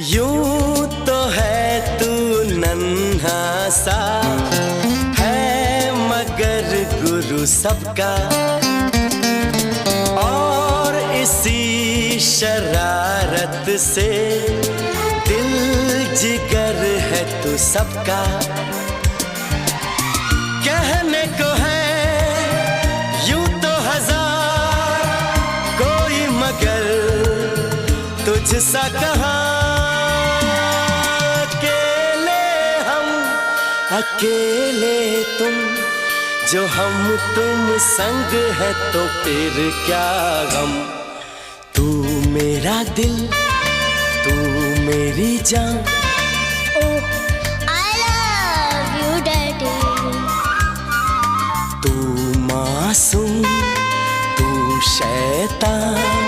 यूं तो है तू नन्हा सा है मगर गुरु सबका, और इसी शरारत से दिल जिगर है तू सबका। कहने को है यूं तो हजार कोई, मगर तुझसा कहाँ। अकेले तुम जो हम तुम संग है तो फिर क्या गम। तू मेरा दिल तू मेरी जान। Oh, I love you, Daddy. तू मासूम तू शैतान।